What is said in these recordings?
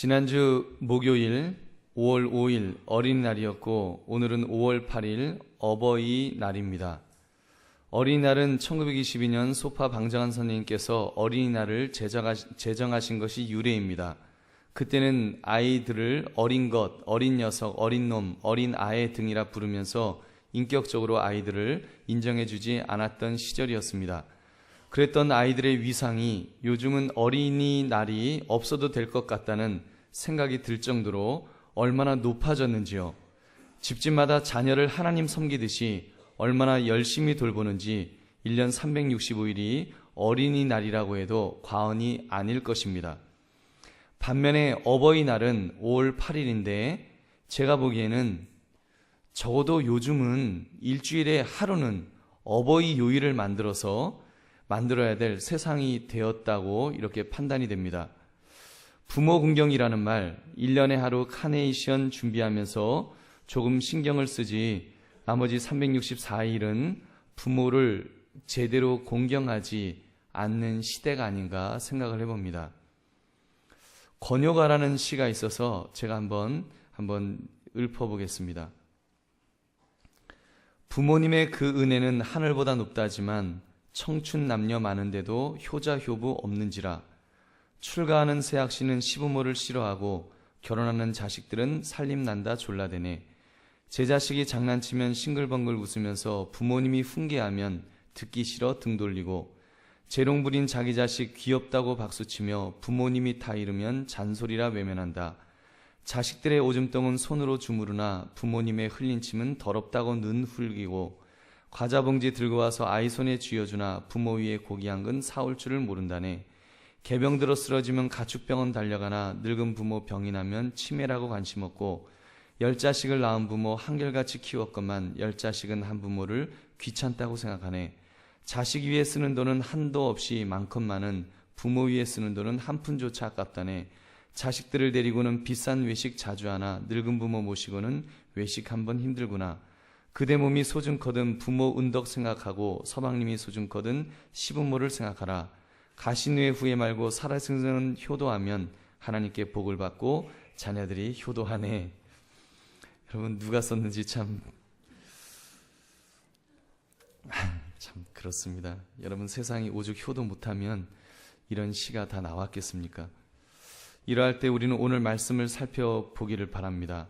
지난주 목요일 5월 5일 어린이날이었고 오늘은 5월 8일 어버이날입니다. 어린이날은 1922년 소파 방정환 선생님께서 어린이날을 제정하신 것이 유래입니다. 그때는 아이들을 어린 것, 어린 녀석, 어린 놈, 어린 아이 등이라 부르면서 인격적으로 아이들을 인정해주지 않았던 시절이었습니다. 그랬던 아이들의 위상이 요즘은 어린이날이 없어도 될 것 같다는 생각이 들 정도로 얼마나 높아졌는지요. 집집마다 자녀를 하나님 섬기듯이 얼마나 열심히 돌보는지 1년 365일이 어린이날이라고 해도 과언이 아닐 것입니다. 반면에 어버이날은 5월 8일인데 제가 보기에는 적어도 요즘은 일주일에 하루는 어버이 요일을 만들어야 될 세상이 되었다고 이렇게 판단이 됩니다. 부모 공경이라는 말, 1년에 하루 카네이션 준비하면서 조금 신경을 쓰지 나머지 364일은 부모를 제대로 공경하지 않는 시대가 아닌가 생각을 해봅니다. 권효가라는 시가 있어서 제가 한번 읊어보겠습니다. 부모님의 그 은혜는 하늘보다 높다지만 청춘 남녀 많은데도 효자 효부 없는지라. 출가하는 새학시는 시부모를 싫어하고 결혼하는 자식들은 살림난다 졸라대네. 제 자식이 장난치면 싱글벙글 웃으면서 부모님이 훈계하면 듣기 싫어 등 돌리고, 재롱 부린 자기 자식 귀엽다고 박수치며 부모님이 다 잃으면 잔소리라 외면한다. 자식들의 오줌똥은 손으로 주무르나 부모님의 흘린 침은 더럽다고 눈 흘기고, 과자 봉지 들고 와서 아이 손에 쥐어주나 부모 위에 고기 한 근 사올 줄을 모른다네. 개병 들어 쓰러지면 가축병원 달려가나 늙은 부모 병이 나면 치매라고 관심 없고, 10자식을 낳은 부모 한결같이 키웠건만 10자식은 한 부모를 귀찮다고 생각하네. 자식 위에 쓰는 돈은 한도 없이 많건만은 부모 위에 쓰는 돈은 한 푼조차 아깝다네. 자식들을 데리고는 비싼 외식 자주 하나 늙은 부모 모시고는 외식 한번 힘들구나. 그대 몸이 소중거든 부모 은덕 생각하고 서방님이 소중거든 시부모를 생각하라. 가신후에 후회 말고 살아생전은 효도하면 하나님께 복을 받고 자녀들이 효도하네. 여러분 누가 썼는지 참 그렇습니다. 여러분 세상이 오죽 효도 못하면 이런 시가 다 나왔겠습니까? 이러할 때 우리는 오늘 말씀을 살펴보기를 바랍니다.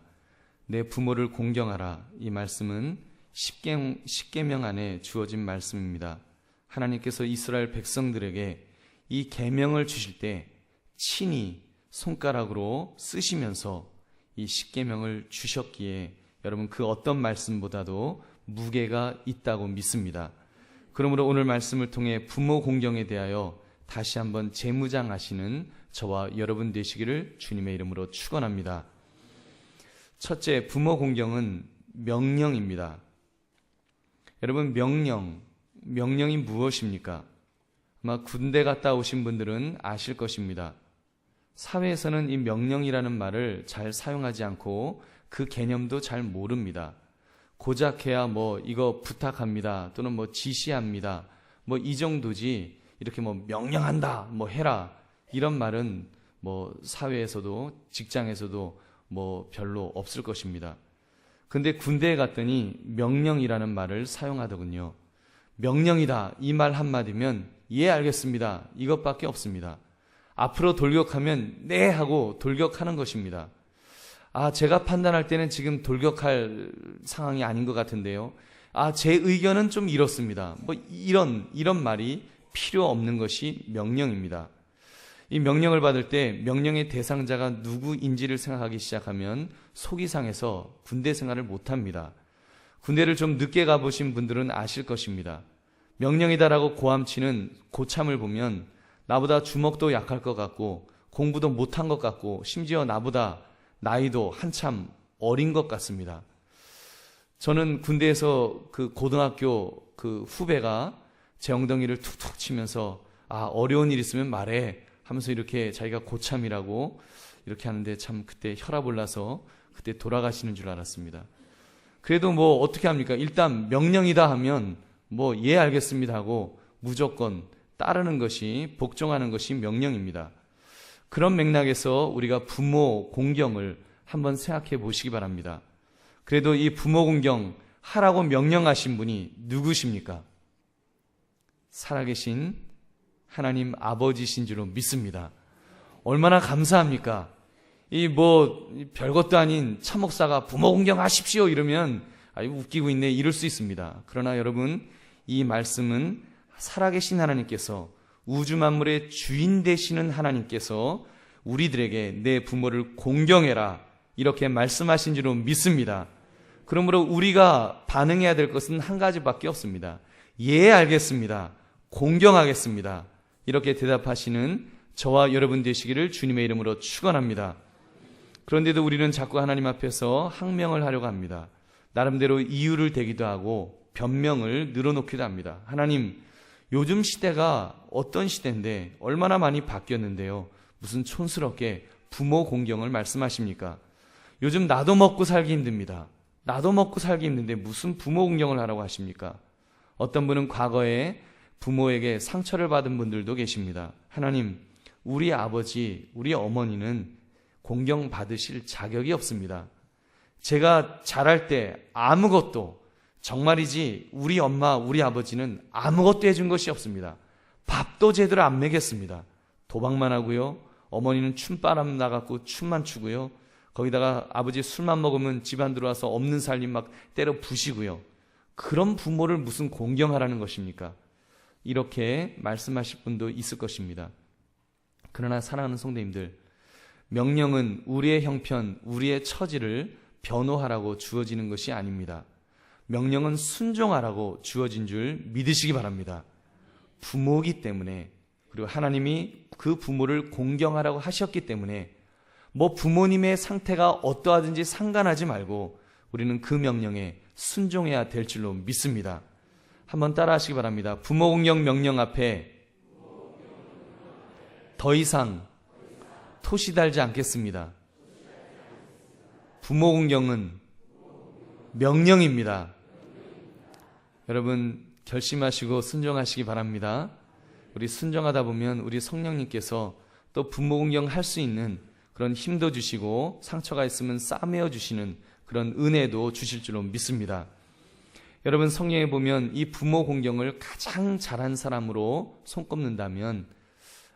내 부모를 공경하라. 이 말씀은 십계명 안에 주어진 말씀입니다. 하나님께서 이스라엘 백성들에게 이 계명을 주실 때 친히 손가락으로 쓰시면서 이 십계명을 주셨기에 여러분 그 어떤 말씀보다도 무게가 있다고 믿습니다. 그러므로 오늘 말씀을 통해 부모 공경에 대하여 다시 한번 재무장하시는 저와 여러분 되시기를 주님의 이름으로 축원합니다. 첫째, 부모 공경은 명령입니다. 여러분 명령이 무엇입니까? 아마 군대 갔다 오신 분들은 아실 것입니다. 사회에서는 이 명령이라는 말을 잘 사용하지 않고 그 개념도 잘 모릅니다. 고작해야 이거 부탁합니다 또는 지시합니다 이 정도지, 이렇게 명령한다 해라 이런 말은 사회에서도 직장에서도 별로 없을 것입니다. 근데 군대에 갔더니 명령이라는 말을 사용하더군요. 명령이다 이 말 한마디면 예 알겠습니다 이것밖에 없습니다. 앞으로 돌격하면 네 하고 돌격하는 것입니다. 제가 판단할 때는 지금 돌격할 상황이 아닌 것 같은데요. 제 의견은 좀 이렇습니다. 이런 말이 필요 없는 것이 명령입니다. 이 명령을 받을 때 명령의 대상자가 누구인지를 생각하기 시작하면 속이 상해서 군대 생활을 못합니다. 군대를 좀 늦게 가보신 분들은 아실 것입니다. 명령이다라고 고함치는 고참을 보면 나보다 주먹도 약할 것 같고 공부도 못한 것 같고 심지어 나보다 나이도 한참 어린 것 같습니다. 저는 군대에서 그 고등학교 그 후배가 제 엉덩이를 툭툭 치면서 어려운 일 있으면 말해 하면서 이렇게 자기가 고참이라고 이렇게 하는데 참 그때 혈압 올라서 그때 돌아가시는 줄 알았습니다. 그래도 어떻게 합니까? 일단 명령이다 하면 예 알겠습니다 하고 무조건 따르는 것이, 복종하는 것이 명령입니다. 그런 맥락에서 우리가 부모 공경을 한번 생각해 보시기 바랍니다. 그래도 이 부모 공경 하라고 명령하신 분이 누구십니까? 살아계신 하나님 아버지신 줄로 믿습니다. 얼마나 감사합니까? 별것도 아닌 차목사가 부모 공경하십시오 이러면 웃기고 있네 이럴 수 있습니다. 그러나 여러분, 이 말씀은 살아계신 하나님께서, 우주 만물의 주인 되시는 하나님께서 우리들에게 내 부모를 공경해라 이렇게 말씀하신 줄로 믿습니다. 그러므로 우리가 반응해야 될 것은 한 가지밖에 없습니다. 예, 알겠습니다. 공경하겠습니다. 이렇게 대답하시는 저와 여러분 되시기를 주님의 이름으로 축원합니다. 그런데도 우리는 자꾸 하나님 앞에서 항명을 하려고 합니다. 나름대로 이유를 대기도 하고 변명을 늘어놓기도 합니다. 하나님, 요즘 시대가 어떤 시대인데 얼마나 많이 바뀌었는데요, 무슨 촌스럽게 부모 공경을 말씀하십니까? 요즘 나도 먹고 살기 힘듭니다. 나도 먹고 살기 힘든데 무슨 부모 공경을 하라고 하십니까? 어떤 분은 과거에 부모에게 상처를 받은 분들도 계십니다. 하나님, 우리 아버지, 우리 어머니는 공경받으실 자격이 없습니다. 제가 자랄 때 아무것도, 정말이지 우리 엄마, 우리 아버지는 아무것도 해준 것이 없습니다. 밥도 제대로 안 먹였습니다. 도박만 하고요, 어머니는 춤바람 나갖고 춤만 추고요, 거기다가 아버지 술만 먹으면 집안 들어와서 없는 살림 막 때려 부시고요. 그런 부모를 무슨 공경하라는 것입니까? 이렇게 말씀하실 분도 있을 것입니다. 그러나 사랑하는 성도님들, 명령은 우리의 형편, 우리의 처지를 변호하라고 주어지는 것이 아닙니다. 명령은 순종하라고 주어진 줄 믿으시기 바랍니다. 부모이기 때문에, 그리고 하나님이 그 부모를 공경하라고 하셨기 때문에 부모님의 상태가 어떠하든지 상관하지 말고 우리는 그 명령에 순종해야 될 줄로 믿습니다. 한번 따라 하시기 바랍니다. 부모 공경 명령 앞에 더 이상 토시 달지 않겠습니다. 부모 공경은 명령입니다. 여러분, 결심하시고 순종하시기 바랍니다. 우리 순종하다 보면 우리 성령님께서 또 부모 공경할 수 있는 그런 힘도 주시고 상처가 있으면 싸매어 주시는 그런 은혜도 주실 줄로 믿습니다. 여러분, 성경에 보면 이 부모 공경을 가장 잘한 사람으로 손꼽는다면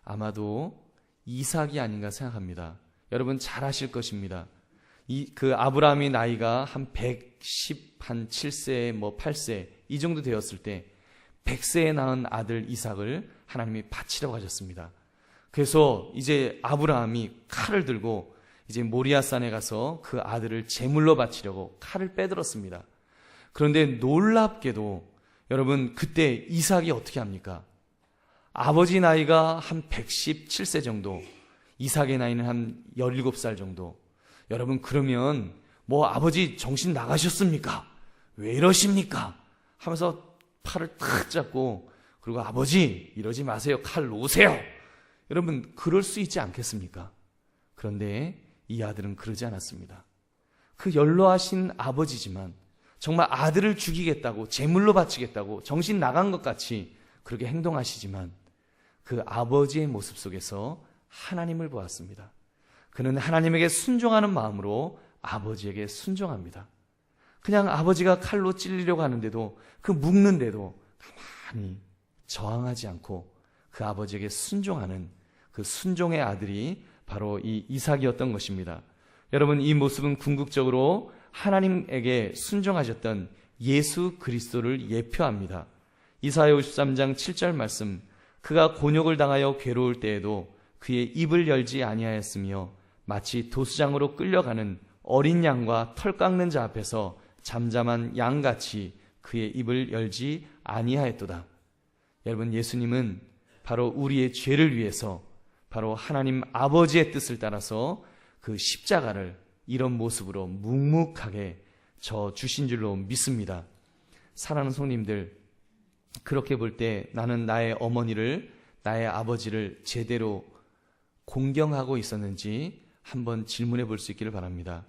아마도 이삭이 아닌가 생각합니다. 여러분 잘 아실 것입니다. 그 아브라함의 나이가 한 117세, 8세 이 정도 되었을 때 100세에 낳은 아들 이삭을 하나님이 바치려고 하셨습니다. 그래서 이제 아브라함이 칼을 들고 이제 모리아산에 가서 그 아들을 제물로 바치려고 칼을 빼들었습니다. 그런데 놀랍게도 여러분, 그때 이삭이 어떻게 합니까? 아버지 나이가 한 117세 정도, 이삭의 나이는 한 17살 정도. 여러분, 그러면 아버지 정신 나가셨습니까? 왜 이러십니까? 하면서 팔을 탁 잡고, 그리고 아버지 이러지 마세요, 칼 놓으세요. 여러분, 그럴 수 있지 않겠습니까? 그런데 이 아들은 그러지 않았습니다. 그 연로하신 아버지지만 정말 아들을 죽이겠다고, 제물로 바치겠다고 정신 나간 것 같이 그렇게 행동하시지만 그 아버지의 모습 속에서 하나님을 보았습니다. 그는 하나님에게 순종하는 마음으로 아버지에게 순종합니다. 그냥 아버지가 칼로 찔리려고 하는데도, 그 묶는데도 가만히 저항하지 않고 그 아버지에게 순종하는 그 순종의 아들이 바로 이 이삭이었던 것입니다. 여러분, 이 모습은 궁극적으로 하나님에게 순종하셨던 예수 그리스도를 예표합니다. 이사야 53장 7절 말씀, 그가 곤욕을 당하여 괴로울 때에도 그의 입을 열지 아니하였으며 마치 도수장으로 끌려가는 어린 양과 털 깎는 자 앞에서 잠잠한 양같이 그의 입을 열지 아니하였도다. 여러분, 예수님은 바로 우리의 죄를 위해서 바로 하나님 아버지의 뜻을 따라서 그 십자가를 이런 모습으로 묵묵하게 져 주신 줄로 믿습니다. 사랑하는 성님들, 그렇게 볼 때 나는 나의 어머니를, 나의 아버지를 제대로 공경하고 있었는지 한번 질문해 볼 수 있기를 바랍니다.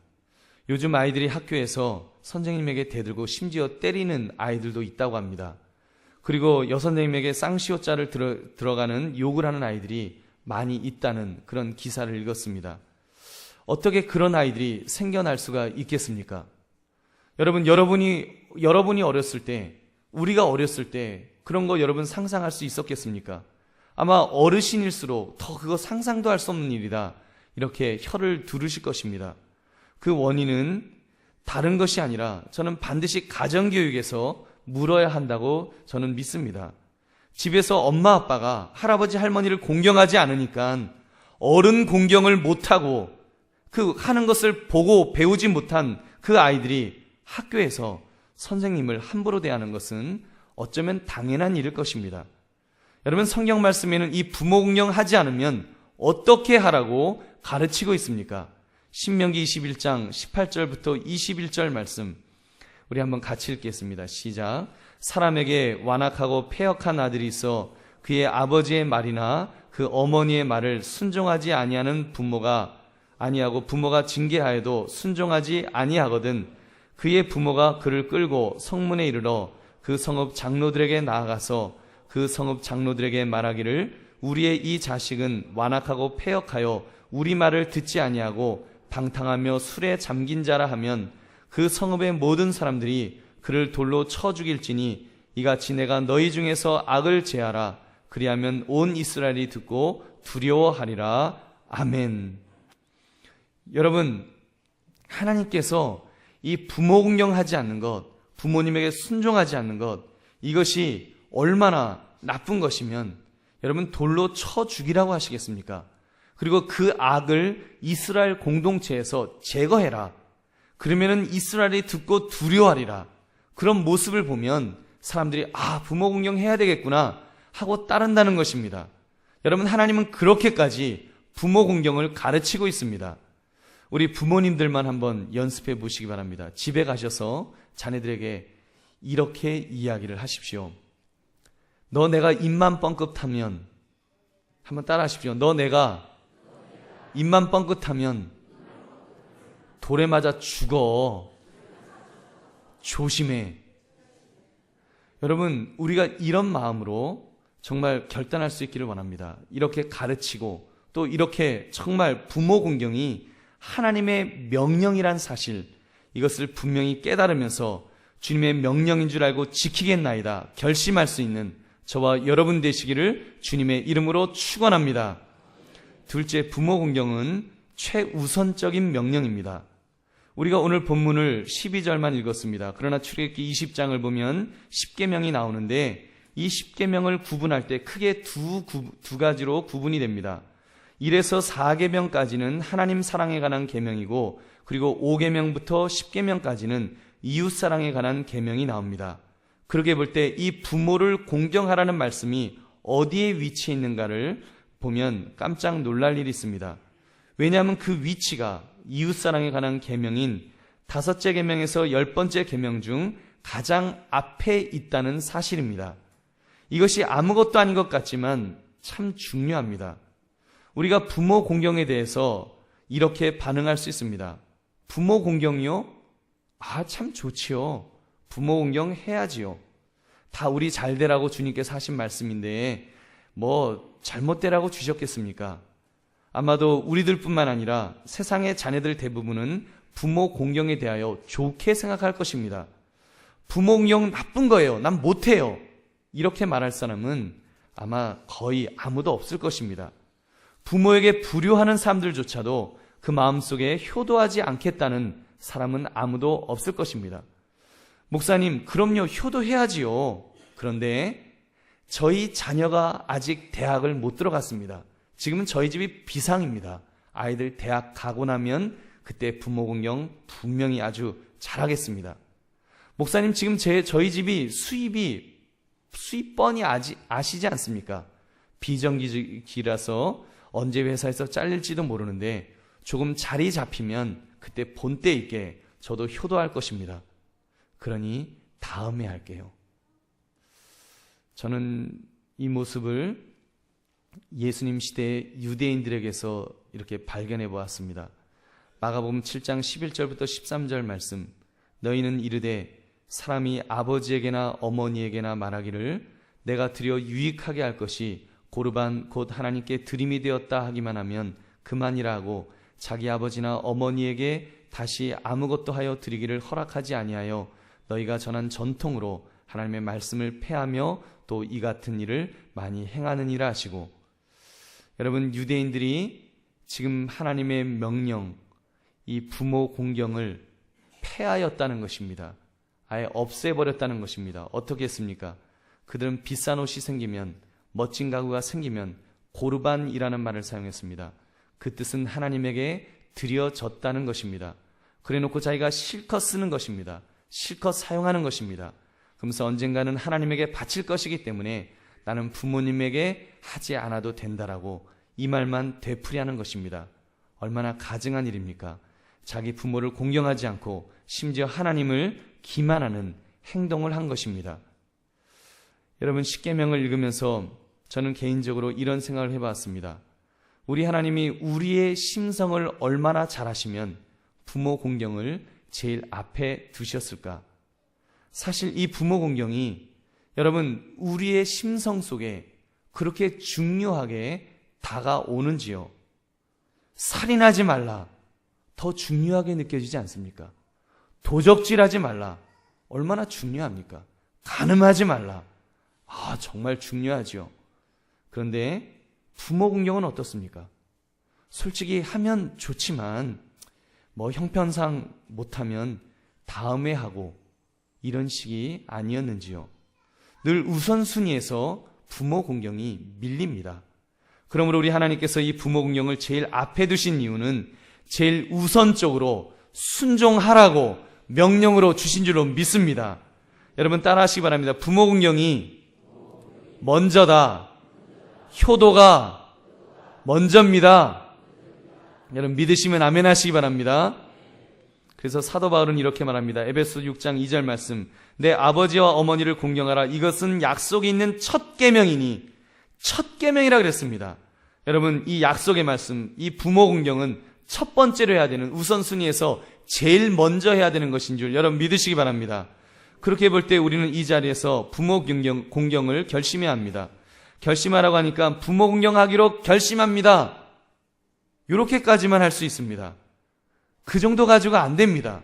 요즘 아이들이 학교에서 선생님에게 대들고 심지어 때리는 아이들도 있다고 합니다. 그리고 여선생님에게 쌍시옷자를 들어가는 욕을 하는 아이들이 많이 있다는 그런 기사를 읽었습니다. 어떻게 그런 아이들이 생겨날 수가 있겠습니까? 여러분이 어렸을 때, 우리가 어렸을 때 그런 거 여러분 상상할 수 있었겠습니까? 아마 어르신일수록 더 그거 상상도 할 수 없는 일이다, 이렇게 혀를 두르실 것입니다. 그 원인은 다른 것이 아니라 저는 반드시 가정교육에서 물어야 한다고 저는 믿습니다. 집에서 엄마 아빠가 할아버지 할머니를 공경하지 않으니까 어른 공경을 못하고 그 하는 것을 보고 배우지 못한 그 아이들이 학교에서 선생님을 함부로 대하는 것은 어쩌면 당연한 일일 것입니다. 여러분, 성경 말씀에는 이 부모 공경하지 않으면 어떻게 하라고 가르치고 있습니까? 신명기 21장 18절부터 21절 말씀 우리 한번 같이 읽겠습니다. 시작. 사람에게 완악하고 패역한 아들이 있어 그의 아버지의 말이나 그 어머니의 말을 순종하지 아니하는 부모가 징계하여도 순종하지 아니하거든 그의 부모가 그를 끌고 성문에 이르러 그 성읍 장로들에게 나아가서 그 성읍 장로들에게 말하기를 우리의 이 자식은 완악하고 패역하여 우리 말을 듣지 아니하고 방탕하며 술에 잠긴 자라 하면 그 성읍의 모든 사람들이 그를 돌로 쳐 죽일지니 이같이 내가 너희 중에서 악을 제하라. 그리하면 온 이스라엘이 듣고 두려워하리라. 아멘. 여러분, 하나님께서 이 부모 공경하지 않는 것, 부모님에게 순종하지 않는 것, 이것이 얼마나 나쁜 것이면 여러분 돌로 쳐 죽이라고 하시겠습니까? 그리고 그 악을 이스라엘 공동체에서 제거해라. 그러면은 이스라엘이 듣고 두려워하리라. 그런 모습을 보면 사람들이 부모 공경해야 되겠구나 하고 따른다는 것입니다. 여러분, 하나님은 그렇게까지 부모 공경을 가르치고 있습니다. 우리 부모님들만 한번 연습해 보시기 바랍니다. 집에 가셔서 자녀들에게 이렇게 이야기를 하십시오. 너 내가 입만 뻥끗하면, 한번 따라 하십시오. 너 내가 입만 뻥끗하면 돌에 맞아 죽어. 조심해. 여러분, 우리가 이런 마음으로 정말 결단할 수 있기를 원합니다. 이렇게 가르치고 또 이렇게 정말 부모 공경이 하나님의 명령이란 사실, 이것을 분명히 깨달으면서 주님의 명령인 줄 알고 지키겠나이다 결심할 수 있는 저와 여러분 되시기를 주님의 이름으로 축원합니다. 둘째, 부모 공경은 최우선적인 명령입니다. 우리가 오늘 본문을 12절만 읽었습니다. 그러나 출애굽기 20장을 보면 10계명이 나오는데 이 10계명을 구분할 때 크게 두 가지로 구분이 됩니다. 1에서 4계명까지는 하나님 사랑에 관한 계명이고, 그리고 5계명부터 10계명까지는 이웃 사랑에 관한 계명이 나옵니다. 그렇게 볼 때 이 부모를 공경하라는 말씀이 어디에 위치해 있는가를 보면 깜짝 놀랄 일이 있습니다. 왜냐하면 그 위치가 이웃사랑에 관한 계명인 5째 계명에서 10번째 계명 중 가장 앞에 있다는 사실입니다. 이것이 아무것도 아닌 것 같지만 참 중요합니다. 우리가 부모 공경에 대해서 이렇게 반응할 수 있습니다. 부모 공경이요? 참 좋지요. 부모 공경 해야지요. 다 우리 잘 되라고 주님께서 하신 말씀인데 뭐 잘못되라고 주셨겠습니까? 아마도 우리들뿐만 아니라 세상의 자녀들 대부분은 부모 공경에 대하여 좋게 생각할 것입니다. 부모 공경 나쁜 거예요. 난 못해요. 이렇게 말할 사람은 아마 거의 아무도 없을 것입니다. 부모에게 불효하는 사람들조차도 그 마음속에 효도하지 않겠다는 사람은 아무도 없을 것입니다. 목사님, 그럼요, 효도해야지요. 그런데 저희 자녀가 아직 대학을 못 들어갔습니다. 지금은 저희 집이 비상입니다. 아이들 대학 가고 나면 그때 부모 공경 분명히 아주 잘하겠습니다. 목사님, 지금 저희 집이 수입 뻔히 아시지 않습니까? 비정규직이라서 언제 회사에서 잘릴지도 모르는데 조금 자리 잡히면 그때 본때 있게 저도 효도할 것입니다. 그러니 다음에 할게요. 저는 이 모습을 예수님 시대의 유대인들에게서 이렇게 발견해 보았습니다. 마가복음 7장 11절부터 13절 말씀. 너희는 이르되 사람이 아버지에게나 어머니에게나 말하기를 내가 드려 유익하게 할 것이 고르반 곧 하나님께 드림이 되었다 하기만 하면 그만이라 하고 자기 아버지나 어머니에게 다시 아무것도 하여 드리기를 허락하지 아니하여 너희가 전한 전통으로 하나님의 말씀을 폐하며 또 이 같은 일을 많이 행하느니라 하시고, 여러분, 유대인들이 지금 하나님의 명령, 이 부모 공경을 폐하였다는 것입니다. 아예 없애버렸다는 것입니다. 어떻게 했습니까? 그들은 비싼 옷이 생기면, 멋진 가구가 생기면 고르반이라는 말을 사용했습니다. 그 뜻은 하나님에게 드려졌다는 것입니다. 그래놓고 자기가 실컷 쓰는 것입니다. 실컷 사용하는 것입니다. 그러면서 언젠가는 하나님에게 바칠 것이기 때문에 나는 부모님에게 하지 않아도 된다라고 이 말만 되풀이하는 것입니다. 얼마나 가증한 일입니까? 자기 부모를 공경하지 않고 심지어 하나님을 기만하는 행동을 한 것입니다. 여러분, 십계명을 읽으면서 저는 개인적으로 이런 생각을 해봤습니다. 우리 하나님이 우리의 심성을 얼마나 잘 아시면 부모 공경을 제일 앞에 두셨을까? 사실 이 부모 공경이 여러분 우리의 심성 속에 그렇게 중요하게 다가오는지요? 살인하지 말라 더 중요하게 느껴지지 않습니까? 도적질하지 말라 얼마나 중요합니까? 간음하지 말라 정말 중요하죠. 그런데 부모 공경은 어떻습니까? 솔직히 하면 좋지만 형편상 못하면 다음에 하고 이런 식이 아니었는지요. 늘 우선순위에서 부모 공경이 밀립니다. 그러므로 우리 하나님께서 이 부모 공경을 제일 앞에 두신 이유는 제일 우선적으로 순종하라고 명령으로 주신 줄로 믿습니다. 여러분 따라하시기 바랍니다. 부모 공경이 먼저다. 효도가 먼저입니다. 여러분 믿으시면 아멘 하시기 바랍니다. 그래서 사도 바울은 이렇게 말합니다. 에베소 6장 2절 말씀. 내 아버지와 어머니를 공경하라. 이것은 약속이 있는 첫 계명이니. 첫 계명이라 그랬습니다. 여러분 이 약속의 말씀, 이 부모 공경은 첫 번째로 해야 되는 우선순위에서 제일 먼저 해야 되는 것인 줄 여러분 믿으시기 바랍니다. 그렇게 볼 때 우리는 이 자리에서 부모 공경을 결심해야 합니다. 결심하라고 하니까 부모 공경하기로 결심합니다. 이렇게까지만 할 수 있습니다. 그 정도 가지고 안 됩니다.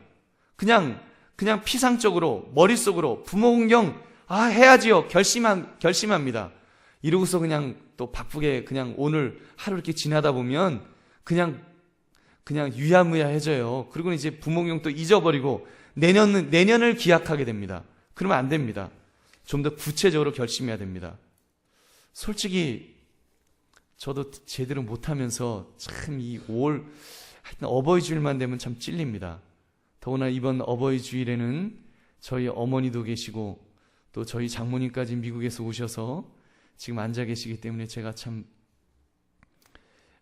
그냥 피상적으로 머릿속으로 부모 공경 해야지요 결심합니다. 이러고서 그냥 또 바쁘게 그냥 오늘 하루 이렇게 지나다 보면 그냥 유야무야해져요. 그리고 이제 부모 공경 또 잊어버리고 내년을 기약하게 됩니다. 그러면 안 됩니다. 좀 더 구체적으로 결심해야 됩니다. 솔직히 저도 제대로 못하면서 참 이 5월 하여튼 어버이 주일만 되면 참 찔립니다. 더구나 이번 어버이 주일에는 저희 어머니도 계시고 또 저희 장모님까지 미국에서 오셔서 지금 앉아 계시기 때문에 제가 참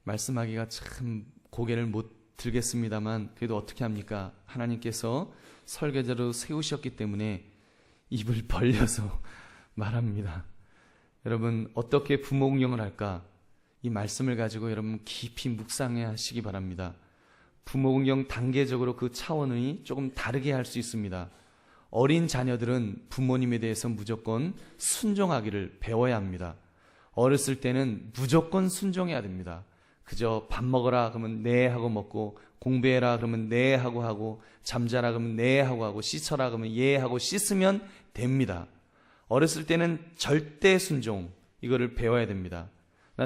말씀하기가 참 고개를 못 들겠습니다만 그래도 어떻게 합니까? 하나님께서 설계자로 세우셨기 때문에 입을 벌려서 말합니다. 여러분 어떻게 부모 공경을 할까? 이 말씀을 가지고 여러분 깊이 묵상해 하시기 바랍니다. 부모 공경 단계적으로 그 차원이 조금 다르게 할 수 있습니다. 어린 자녀들은 부모님에 대해서 무조건 순종하기를 배워야 합니다. 어렸을 때는 무조건 순종해야 됩니다. 그저 밥 먹어라 그러면 네 하고 먹고, 공부해라 그러면 네 하고 잠자라 그러면 네 하고 씻어라 그러면 예 하고 씻으면 됩니다. 어렸을 때는 절대 순종 이거를 배워야 됩니다.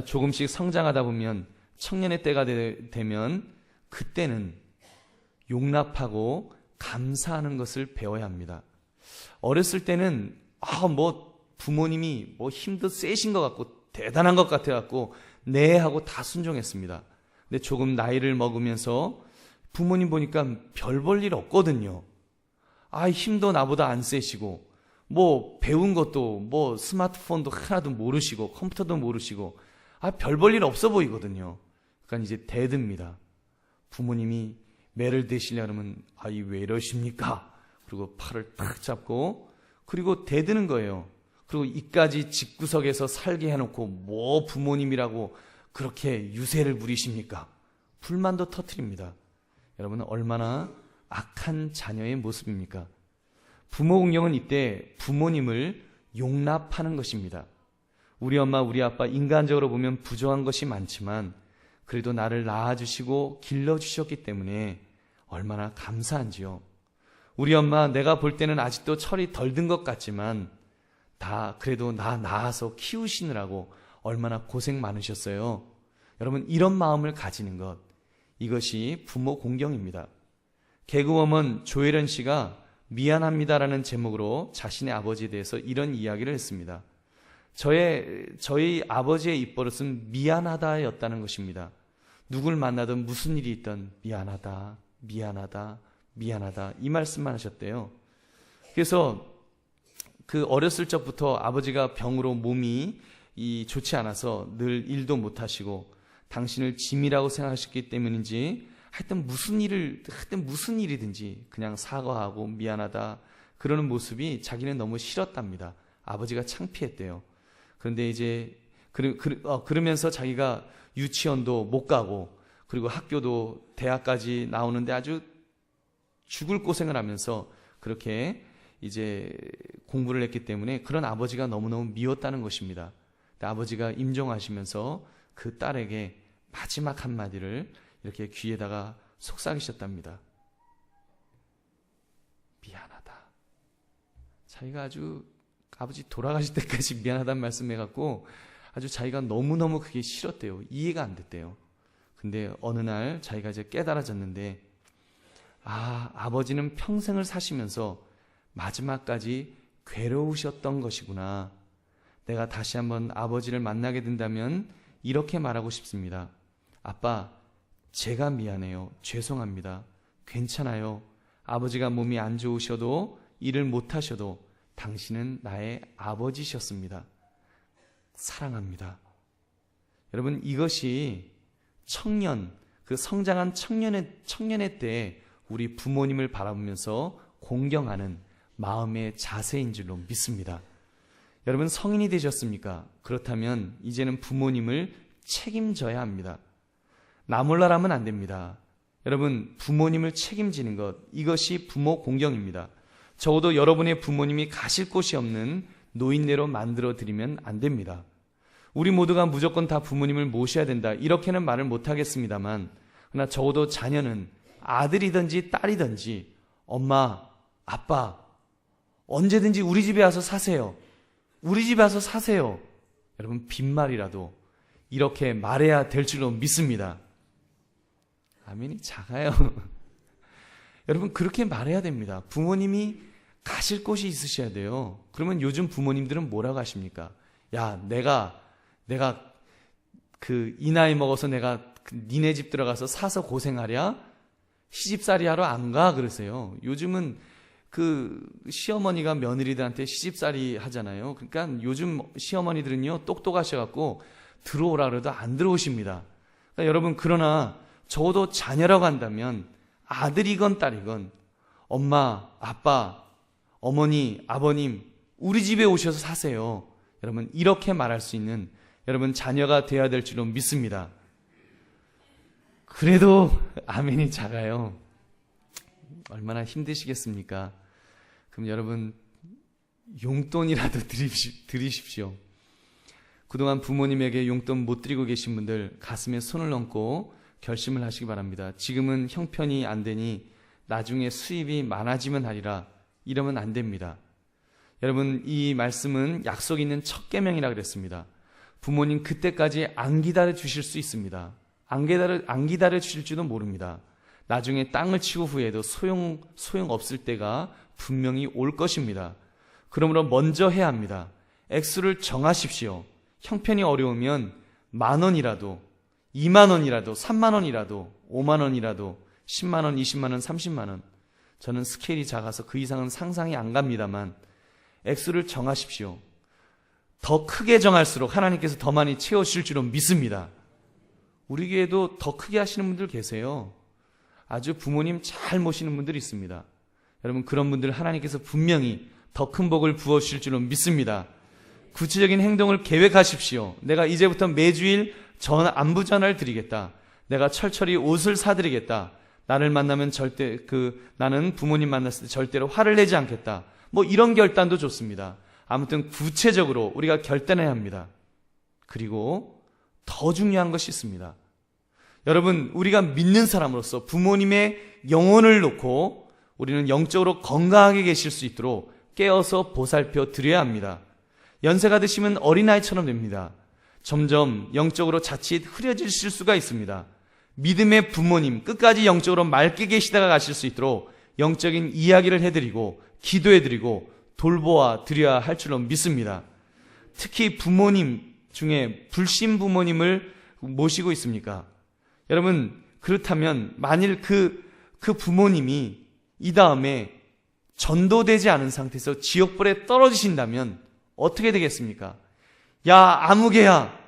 조금씩 성장하다 보면 청년의 때가 되면 그때는 용납하고 감사하는 것을 배워야 합니다. 어렸을 때는 부모님이 힘도 세신 것 같고 대단한 것 같아갖고 네 하고 다 순종했습니다. 근데 조금 나이를 먹으면서 부모님 보니까 별 볼 일 없거든요. 힘도 나보다 안 세시고 배운 것도 스마트폰도 하나도 모르시고 컴퓨터도 모르시고 별 볼 일 없어 보이거든요. 그러니까 이제 대듭니다. 부모님이 매를 대시려고 하면 왜 이러십니까? 그리고 팔을 탁 잡고 그리고 대드는 거예요. 그리고 이까지 집구석에서 살게 해놓고 부모님이라고 그렇게 유세를 부리십니까? 불만도 터뜨립니다. 여러분은 얼마나 악한 자녀의 모습입니까? 부모 공경은 이때 부모님을 용납하는 것입니다. 우리 엄마, 우리 아빠 인간적으로 보면 부족한 것이 많지만 그래도 나를 낳아주시고 길러주셨기 때문에 얼마나 감사한지요. 우리 엄마, 내가 볼 때는 아직도 철이 덜 든 것 같지만 다 그래도 나 낳아서 키우시느라고 얼마나 고생 많으셨어요. 여러분, 이런 마음을 가지는 것, 이것이 부모 공경입니다. 개그우먼 조혜련 씨가 미안합니다라는 제목으로 자신의 아버지에 대해서 이런 이야기를 했습니다. 저희 아버지의 입버릇은 미안하다였다는 것입니다. 누굴 만나든 무슨 일이 있든 미안하다, 미안하다, 미안하다 이 말씀만 하셨대요. 그래서 그 어렸을 적부터 아버지가 병으로 몸이 좋지 않아서 늘 일도 못하시고 당신을 짐이라고 생각하셨기 때문인지 하여튼 무슨 일이든지 그냥 사과하고 미안하다 그러는 모습이 자기는 너무 싫었답니다. 아버지가 창피했대요. 그런데 이제 그러면서 자기가 유치원도 못 가고 그리고 학교도 대학까지 나오는데 아주 죽을 고생을 하면서 그렇게 이제 공부를 했기 때문에 그런 아버지가 너무너무 미웠다는 것입니다. 아버지가 임종하시면서 그 딸에게 마지막 한마디를 이렇게 귀에다가 속삭이셨답니다. 미안하다. 자기가 아주 아버지 돌아가실 때까지 미안하다는 말씀해갖고 아주 자기가 너무너무 그게 싫었대요. 이해가 안 됐대요. 근데 어느 날 자기가 이제 깨달아졌는데 아버지는 평생을 사시면서 마지막까지 괴로우셨던 것이구나. 내가 다시 한번 아버지를 만나게 된다면 이렇게 말하고 싶습니다. 아빠, 제가 미안해요. 죄송합니다. 괜찮아요. 아버지가 몸이 안 좋으셔도 일을 못하셔도 당신은 나의 아버지셨습니다. 사랑합니다. 여러분, 이것이 그 성장한 청년의 때에 우리 부모님을 바라보면서 공경하는 마음의 자세인 줄로 믿습니다. 여러분, 성인이 되셨습니까? 그렇다면 이제는 부모님을 책임져야 합니다. 나 몰라라면 안 됩니다. 여러분, 부모님을 책임지는 것, 이것이 부모 공경입니다. 적어도 여러분의 부모님이 가실 곳이 없는 노인네로 만들어드리면 안 됩니다. 우리 모두가 무조건 다 부모님을 모셔야 된다, 이렇게는 말을 못하겠습니다만, 그러나 적어도 자녀는 아들이든지 딸이든지 엄마, 아빠, 언제든지 우리 집에 와서 사세요. 우리 집에 와서 사세요. 여러분, 빈말이라도 이렇게 말해야 될 줄로 믿습니다. 아멘이 작아요. 여러분, 그렇게 말해야 됩니다. 부모님이 가실 곳이 있으셔야 돼요. 그러면 요즘 부모님들은 뭐라고 하십니까? 야, 내가 이 나이 먹어서 내가 니네 집 들어가서 사서 고생하랴? 시집살이 하러 안 가? 그러세요. 요즘은 시어머니가 며느리들한테 시집살이 하잖아요. 그러니까 요즘 시어머니들은요, 똑똑하셔갖고 들어오라 그래도 안 들어오십니다. 그러니까 여러분, 그러나 적어도 자녀라고 한다면 아들이건 딸이건 엄마, 아빠, 어머니, 아버님, 우리 집에 오셔서 사세요. 여러분, 이렇게 말할 수 있는 여러분 자녀가 되어야 될 줄로 믿습니다. 그래도 아멘이 작아요. 얼마나 힘드시겠습니까? 그럼 여러분, 용돈이라도 드리십시오. 그동안 부모님에게 용돈 못 드리고 계신 분들 가슴에 손을 얹고 결심을 하시기 바랍니다. 지금은 형편이 안 되니 나중에 수입이 많아지면 하리라, 이러면 안 됩니다. 여러분, 이 말씀은 약속 있는 첫 계명이라 그랬습니다. 부모님 그때까지 안 기다려 주실 수 있습니다. 안 기다려 주실지도 모릅니다. 나중에 땅을 치고 후에도 소용 없을 때가 분명히 올 것입니다. 그러므로 먼저 해야 합니다. 액수를 정하십시오. 형편이 어려우면 10,000원이라도, 20,000원이라도, 30,000원이라도, 50,000원이라도, 10만원, 20만원, 30만원. 저는 스케일이 작아서 그 이상은 상상이 안 갑니다만 액수를 정하십시오. 더 크게 정할수록 하나님께서 더 많이 채워주실 줄로 믿습니다. 우리 교회도 더 크게 하시는 분들 계세요. 아주 부모님 잘 모시는 분들이 있습니다. 여러분, 그런 분들 하나님께서 분명히 더 큰 복을 부어주실 줄로 믿습니다. 구체적인 행동을 계획하십시오. 내가 이제부터 매주일 안부 전화를 드리겠다. 내가 철철이 옷을 사드리겠다. 나를 만나면 나는 부모님 만났을 때 절대로 화를 내지 않겠다. 이런 결단도 좋습니다. 아무튼 구체적으로 우리가 결단해야 합니다. 그리고 더 중요한 것이 있습니다. 여러분, 우리가 믿는 사람으로서 부모님의 영혼을 놓고 우리는 영적으로 건강하게 계실 수 있도록 깨어서 보살펴 드려야 합니다. 연세가 드시면 어린아이처럼 됩니다. 점점 영적으로 자칫 흐려지실 수가 있습니다. 믿음의 부모님, 끝까지 영적으로 맑게 계시다가 가실 수 있도록 영적인 이야기를 해드리고 기도해드리고 돌보아 드려야 할 줄로 믿습니다. 특히 부모님 중에 불신 부모님을 모시고 있습니까? 여러분, 그렇다면 만일 그 부모님이 이 다음에 전도되지 않은 상태에서 지옥불에 떨어지신다면 어떻게 되겠습니까? 야, 아무개야,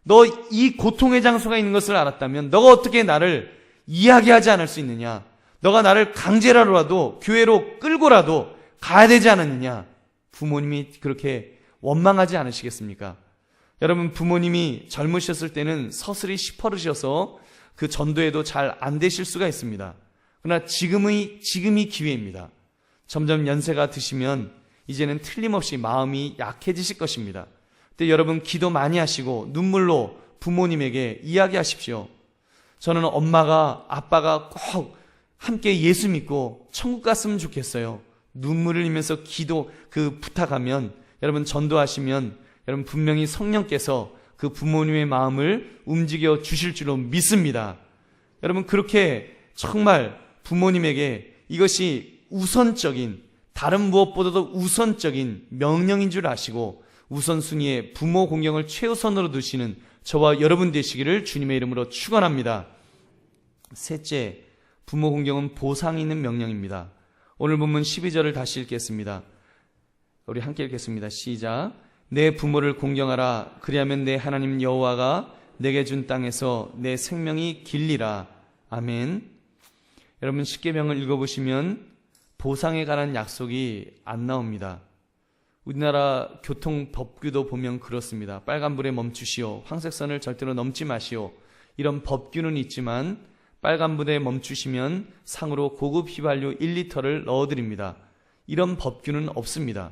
너 이 고통의 장소가 있는 것을 알았다면 너가 어떻게 나를 이야기하지 않을 수 있느냐? 너가 나를 강제라도 교회로 끌고라도 가야 되지 않았느냐? 부모님이 그렇게 원망하지 않으시겠습니까? 여러분, 부모님이 젊으셨을 때는 서슬이 시퍼르셔서 그 전도에도 잘 안 되실 수가 있습니다. 그러나 지금이 기회입니다. 점점 연세가 드시면 이제는 틀림없이 마음이 약해지실 것입니다. 그때 여러분, 기도 많이 하시고 눈물로 부모님에게 이야기하십시오. 저는 엄마가 아빠가 꼭 함께 예수 믿고 천국 갔으면 좋겠어요. 눈물을 흘리면서 부탁하면, 여러분 전도하시면 여러분 분명히 성령께서 그 부모님의 마음을 움직여 주실 줄로 믿습니다. 여러분, 그렇게 정말 부모님에게 이것이 우선적인, 다른 무엇보다도 우선적인 명령인 줄 아시고 우선순위에 부모 공경을 최우선으로 두시는 저와 여러분 되시기를 주님의 이름으로 축원합니다. 셋째, 부모 공경은 보상이 있는 명령입니다. 오늘 본문 12절을 다시 읽겠습니다. 우리 함께 읽겠습니다. 시작. 내 부모를 공경하라. 그리하면 내 하나님 여호와가 내게 준 땅에서 내 생명이 길리라. 아멘. 여러분, 십계명을 읽어보시면 보상에 관한 약속이 안 나옵니다. 우리나라 교통 법규도 보면 그렇습니다. 빨간불에 멈추시오. 황색선을 절대로 넘지 마시오. 이런 법규는 있지만 빨간불에 멈추시면 상으로 고급 휘발유 1리터를 넣어드립니다. 이런 법규는 없습니다.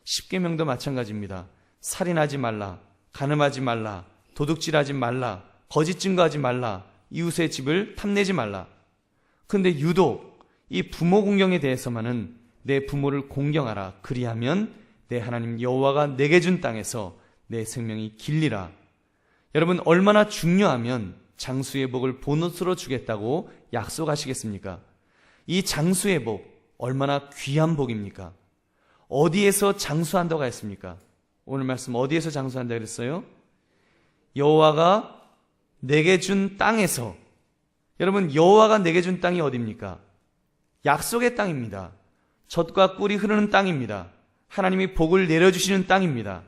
십계명도 마찬가지입니다. 살인하지 말라, 간음하지 말라, 도둑질하지 말라, 거짓 증거하지 말라, 이웃의 집을 탐내지 말라. 그런데 유독 이 부모 공경에 대해서만은 내 부모를 공경하라. 그리하면 내 하나님 여호와가 내게 준 땅에서 내 생명이 길리라. 여러분, 얼마나 중요하면 장수의 복을 보너스로 주겠다고 약속하시겠습니까? 이 장수의 복, 얼마나 귀한 복입니까? 어디에서 장수한다고 했습니까? 오늘 말씀 어디에서 장수한다고 그랬어요? 여호와가 내게 준 땅에서. 여러분, 여호와가 내게 준 땅이 어디입니까? 약속의 땅입니다. 젖과 꿀이 흐르는 땅입니다. 하나님이 복을 내려주시는 땅입니다.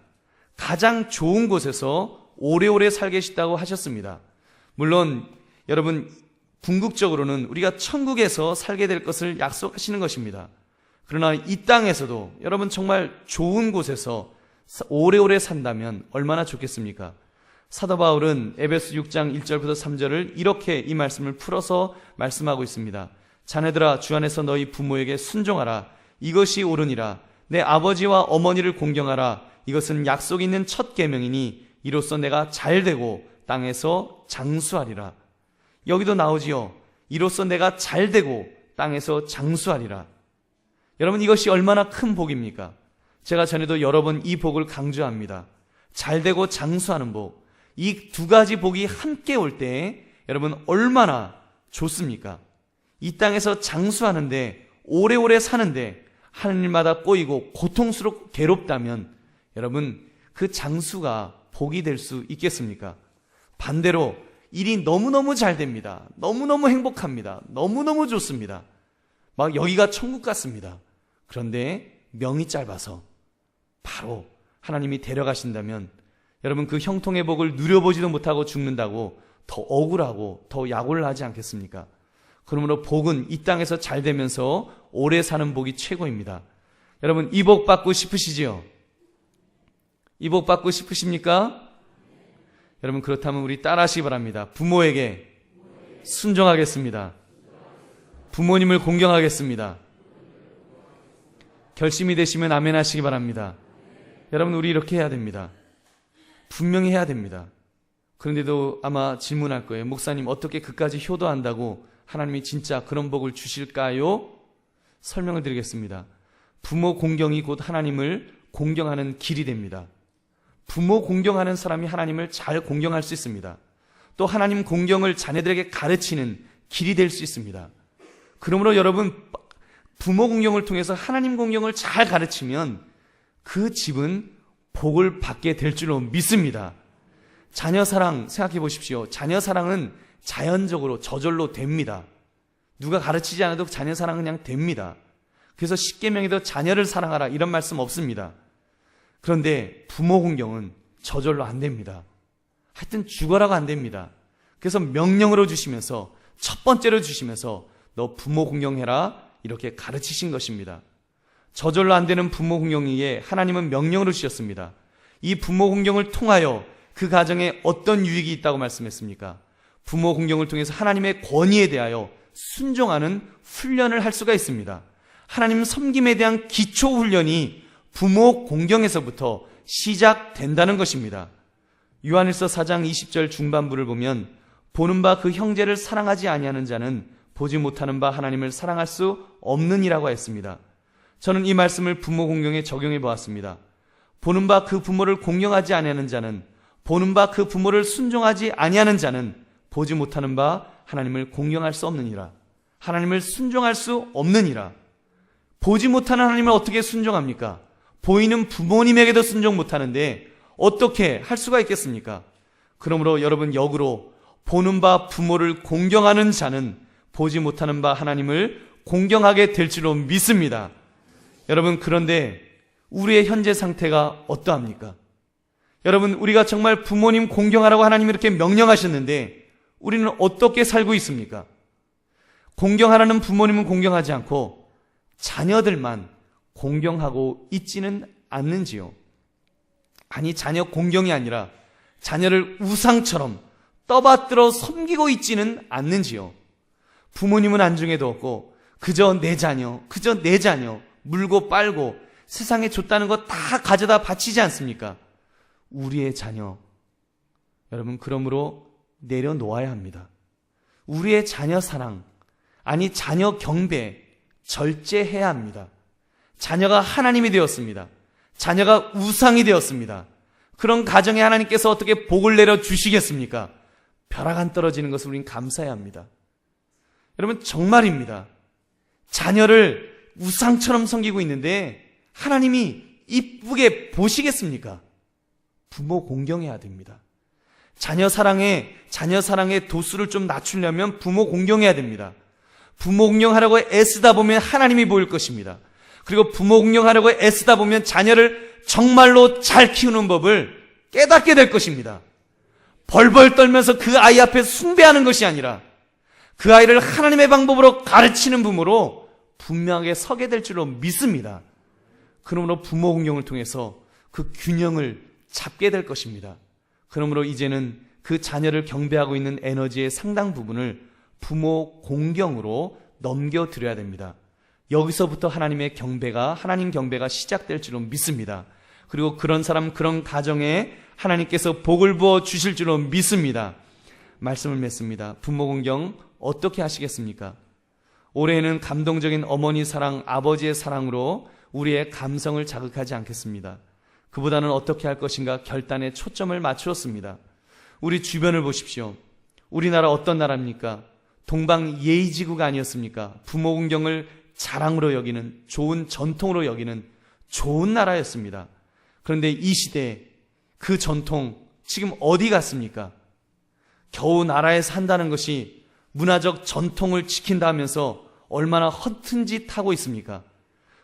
가장 좋은 곳에서 오래오래 살게 싶다고 하셨습니다. 물론 여러분, 궁극적으로는 우리가 천국에서 살게 될 것을 약속하시는 것입니다. 그러나 이 땅에서도 여러분 정말 좋은 곳에서 오래오래 산다면 얼마나 좋겠습니까? 사도 바울은 에베소 6장 1절부터 3절을 이렇게 이 말씀을 풀어서 말씀하고 있습니다. 자네들아, 주 안에서 너희 부모에게 순종하라. 이것이 옳으니라. 내 아버지와 어머니를 공경하라. 이것은 약속 있는 첫 계명이니 이로써 내가 잘되고 땅에서 장수하리라. 여기도 나오지요. 이로써 내가 잘되고 땅에서 장수하리라. 여러분, 이것이 얼마나 큰 복입니까? 제가 전에도 여러 번 이 복을 강조합니다. 잘되고 장수하는 복. 이 두 가지 복이 함께 올 때 여러분 얼마나 좋습니까? 이 땅에서 장수하는데, 오래오래 사는데 하늘마다 꼬이고 고통스럽고 괴롭다면 여러분, 그 장수가 복이 될 수 있겠습니까? 반대로 일이 너무너무 잘 됩니다. 너무너무 행복합니다. 너무너무 좋습니다. 막 여기가 천국 같습니다. 그런데 명이 짧아서 바로 하나님이 데려가신다면 여러분, 그 형통의 복을 누려보지도 못하고 죽는다고 더 억울하고 더 약올을 하지 않겠습니까? 그러므로 복은 이 땅에서 잘 되면서 오래 사는 복이 최고입니다. 여러분, 이 복 받고 싶으시지요? 이 복 받고 싶으십니까? 여러분, 그렇다면 우리 따라하시기 바랍니다. 부모에게 순종하겠습니다. 부모님을 공경하겠습니다. 결심이 되시면 아멘 하시기 바랍니다. 여러분, 우리 이렇게 해야 됩니다. 분명히 해야 됩니다. 그런데도 아마 질문할 거예요. 목사님, 어떻게 그까지 효도한다고 하나님이 진짜 그런 복을 주실까요? 설명을 드리겠습니다. 부모 공경이 곧 하나님을 공경하는 길이 됩니다. 부모 공경하는 사람이 하나님을 잘 공경할 수 있습니다. 또 하나님 공경을 자녀들에게 가르치는 길이 될 수 있습니다. 그러므로 여러분, 부모 공경을 통해서 하나님 공경을 잘 가르치면 그 집은 복을 받게 될 줄로 믿습니다. 자녀 사랑 생각해 보십시오. 자녀 사랑은 자연적으로 저절로 됩니다. 누가 가르치지 않아도 자녀 사랑은 그냥 됩니다. 그래서 십계명에도 자녀를 사랑하라 이런 말씀 없습니다. 그런데 부모 공경은 저절로 안 됩니다. 하여튼 죽어라고 안 됩니다. 그래서 명령으로 주시면서 첫 번째로 주시면서 너 부모 공경해라 이렇게 가르치신 것입니다. 저절로 안 되는 부모 공경이기에 하나님은 명령으로 주셨습니다. 이 부모 공경을 통하여 그 가정에 어떤 유익이 있다고 말씀했습니까? 부모 공경을 통해서 하나님의 권위에 대하여 순종하는 훈련을 할 수가 있습니다. 하나님 섬김에 대한 기초 훈련이 부모 공경에서부터 시작된다는 것입니다. 요한일서 4장 20절 중반부를 보면 보는 바 그 형제를 사랑하지 아니하는 자는 보지 못하는 바 하나님을 사랑할 수 없느니라고 했습니다. 저는 이 말씀을 부모 공경에 적용해 보았습니다. 보는 바 그 부모를 공경하지 아니하는 자는, 보는 바 그 부모를 순종하지 아니하는 자는 보지 못하는 바 하나님을 공경할 수 없느니라. 하나님을 순종할 수 없느니라. 보지 못하는 하나님을 어떻게 순종합니까? 보이는 부모님에게도 순종 못하는데 어떻게 할 수가 있겠습니까? 그러므로 여러분, 역으로 보는 바 부모를 공경하는 자는 보지 못하는 바 하나님을 공경하게 될 줄로 믿습니다. 여러분, 그런데 우리의 현재 상태가 어떠합니까? 여러분, 우리가 정말 부모님 공경하라고 하나님이 이렇게 명령하셨는데 우리는 어떻게 살고 있습니까? 공경하라는 부모님은 공경하지 않고 자녀들만 공경하고 있지는 않는지요? 아니, 자녀 공경이 아니라 자녀를 우상처럼 떠받들어 섬기고 있지는 않는지요? 부모님은 안중에도 없고 그저 내 자녀 물고 빨고 세상에 줬다는 거 다 가져다 바치지 않습니까? 우리의 자녀, 여러분, 그러므로 내려놓아야 합니다. 우리의 자녀 사랑, 아니 자녀 경배 절제해야 합니다. 자녀가 하나님이 되었습니다. 자녀가 우상이 되었습니다. 그런 가정에 하나님께서 어떻게 복을 내려 주시겠습니까? 벼락 안 떨어지는 것을 우린 감사해야 합니다. 여러분, 정말입니다. 자녀를 우상처럼 섬기고 있는데 하나님이 이쁘게 보시겠습니까? 부모 공경해야 됩니다. 자녀 사랑의 도수를 좀 낮추려면 부모 공경해야 됩니다. 부모 공경하라고 애쓰다 보면 하나님이 보일 것입니다. 그리고 부모 공경하려고 애쓰다 보면 자녀를 정말로 잘 키우는 법을 깨닫게 될 것입니다. 벌벌 떨면서 그 아이 앞에 숭배하는 것이 아니라 그 아이를 하나님의 방법으로 가르치는 부모로 분명하게 서게 될 줄로 믿습니다. 그러므로 부모 공경을 통해서 그 균형을 잡게 될 것입니다. 그러므로 이제는 그 자녀를 경배하고 있는 에너지의 상당 부분을 부모 공경으로 넘겨드려야 됩니다. 여기서부터 하나님 경배가 시작될 줄로 믿습니다. 그리고 그런 사람, 그런 가정에 하나님께서 복을 부어 주실 줄로 믿습니다. 말씀을 맺습니다. 부모 공경 어떻게 하시겠습니까? 올해에는 감동적인 어머니 사랑, 아버지의 사랑으로 우리의 감성을 자극하지 않겠습니다. 그보다는 어떻게 할 것인가 결단에 초점을 맞추었습니다. 우리 주변을 보십시오. 우리나라 어떤 나라입니까? 동방 예의지구가 아니었습니까? 부모 공경을 자랑으로 여기는, 좋은 전통으로 여기는 좋은 나라였습니다. 그런데 이 시대에 그 전통 지금 어디 갔습니까? 겨우 나라에 산다는 것이 문화적 전통을 지킨다 하면서 얼마나 허튼 짓 하고 있습니까?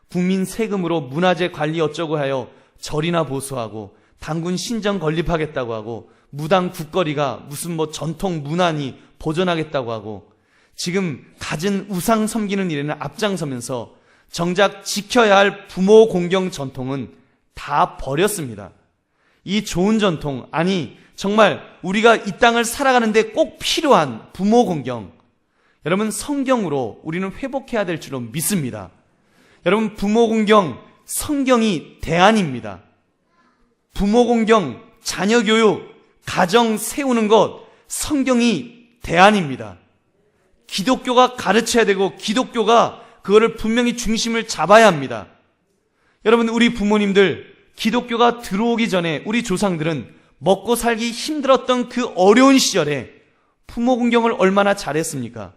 국민 세금으로 문화재 관리 어쩌고 하여 절이나 보수하고 당군 신정 건립하겠다고 하고 무당 국거리가 무슨 전통 문화니 보존하겠다고 하고 지금 갖은 우상 섬기는 일에는 앞장서면서 정작 지켜야 할 부모 공경 전통은 다 버렸습니다. 이 좋은 전통, 아니 정말 우리가 이 땅을 살아가는데 꼭 필요한 부모 공경, 여러분 성경으로 우리는 회복해야 될 줄로 믿습니다. 여러분 부모 공경, 성경이 대안입니다. 부모 공경 자녀 교육, 가정 세우는 것, 성경이 대안입니다. 기독교가 가르쳐야 되고 기독교가 그거를 분명히 중심을 잡아야 합니다. 여러분, 우리 부모님들 기독교가 들어오기 전에 우리 조상들은 먹고 살기 힘들었던 그 어려운 시절에 부모 공경을 얼마나 잘했습니까?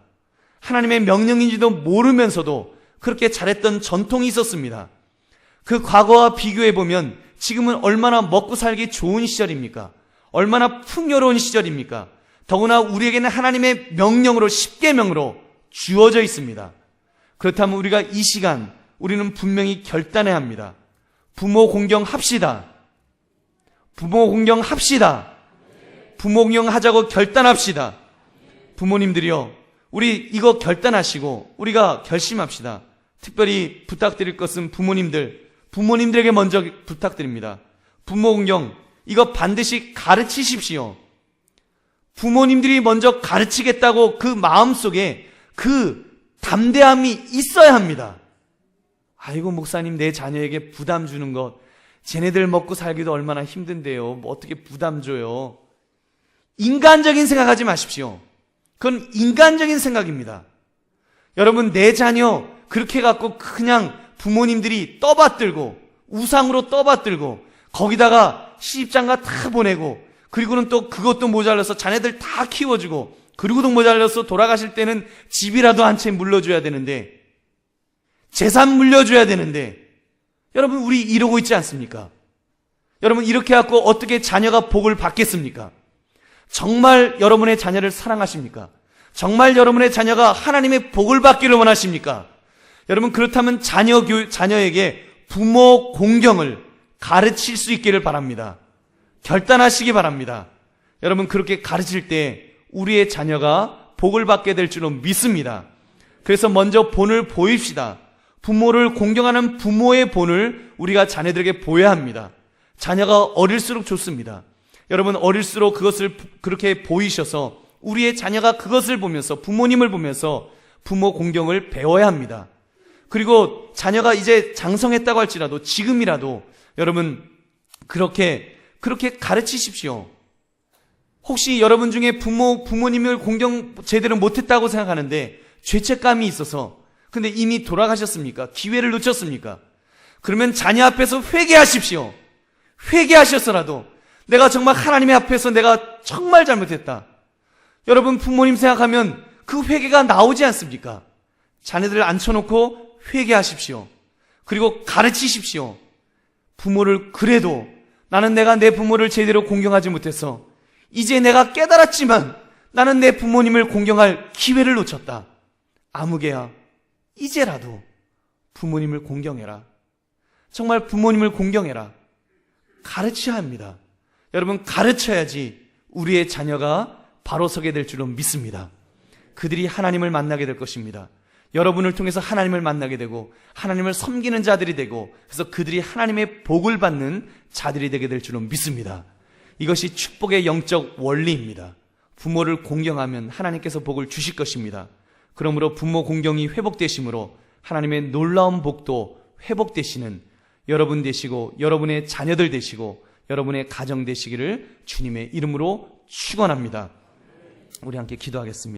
하나님의 명령인지도 모르면서도 그렇게 잘했던 전통이 있었습니다. 그 과거와 비교해보면 지금은 얼마나 먹고 살기 좋은 시절입니까? 얼마나 풍요로운 시절입니까? 더구나 우리에게는 하나님의 명령으로, 십계명으로 주어져 있습니다. 그렇다면 우리가 이 시간 우리는 분명히 결단해야 합니다. 부모 공경합시다. 부모 공경합시다. 부모 공경하자고 결단합시다. 부모님들이요, 우리 이거 결단하시고 우리가 결심합시다. 특별히 부탁드릴 것은 부모님들에게 먼저 부탁드립니다. 부모 공경, 이거 반드시 가르치십시오. 부모님들이 먼저 가르치겠다고 그 마음속에 그 담대함이 있어야 합니다. 아이고, 목사님, 내 자녀에게 부담 주는 것, 쟤네들 먹고 살기도 얼마나 힘든데요. 뭐 어떻게 부담 줘요? 인간적인 생각하지 마십시오. 그건 인간적인 생각입니다. 여러분, 내 자녀 그렇게 갖고 그냥 부모님들이 떠받들고 우상으로 떠받들고 거기다가 시집장가 다 보내고 그리고는 또 그것도 모자라서 자네들 다 키워주고 그리고도 모자라서 돌아가실 때는 집이라도 한 채 물려줘야 되는데, 재산 물려줘야 되는데, 여러분, 우리 이러고 있지 않습니까? 여러분, 이렇게 갖고 어떻게 자녀가 복을 받겠습니까? 정말 여러분의 자녀를 사랑하십니까? 정말 여러분의 자녀가 하나님의 복을 받기를 원하십니까? 여러분, 그렇다면 자녀에게 부모 공경을 가르칠 수 있기를 바랍니다. 결단하시기 바랍니다. 여러분, 그렇게 가르칠 때 우리의 자녀가 복을 받게 될 줄로 믿습니다. 그래서 먼저 본을 보입시다. 부모를 공경하는 부모의 본을 우리가 자녀들에게 보여야 합니다. 자녀가 어릴수록 좋습니다. 여러분, 어릴수록 그것을 그렇게 보이셔서 우리의 자녀가 그것을 보면서, 부모님을 보면서 부모 공경을 배워야 합니다. 그리고 자녀가 이제 장성했다고 할지라도 지금이라도 여러분 그렇게 가르치십시오. 혹시 여러분 중에 부모님을 공경 제대로 못했다고 생각하는데 죄책감이 있어서, 근데 이미 돌아가셨습니까? 기회를 놓쳤습니까? 그러면 자녀 앞에서 회개하십시오. 회개하셨어라도 내가 정말 하나님의 앞에서 내가 정말 잘못했다. 여러분, 부모님 생각하면 그 회개가 나오지 않습니까? 자녀들을 앉혀놓고 회개하십시오. 그리고 가르치십시오. 부모를, 그래도 나는 내가 내 부모를 제대로 공경하지 못해서 이제 내가 깨달았지만 나는 내 부모님을 공경할 기회를 놓쳤다. 아무개야, 이제라도 부모님을 공경해라. 정말 부모님을 공경해라. 가르쳐야 합니다. 여러분, 가르쳐야지 우리의 자녀가 바로 서게 될 줄로 믿습니다. 그들이 하나님을 만나게 될 것입니다. 여러분을 통해서 하나님을 만나게 되고 하나님을 섬기는 자들이 되고, 그래서 그들이 하나님의 복을 받는 자들이 되게 될 줄로 믿습니다. 이것이 축복의 영적 원리입니다. 부모를 공경하면 하나님께서 복을 주실 것입니다. 그러므로 부모 공경이 회복되심으로 하나님의 놀라운 복도 회복되시는 여러분 되시고 여러분의 자녀들 되시고 여러분의 가정 되시기를 주님의 이름으로 축원합니다. 우리 함께 기도하겠습니다.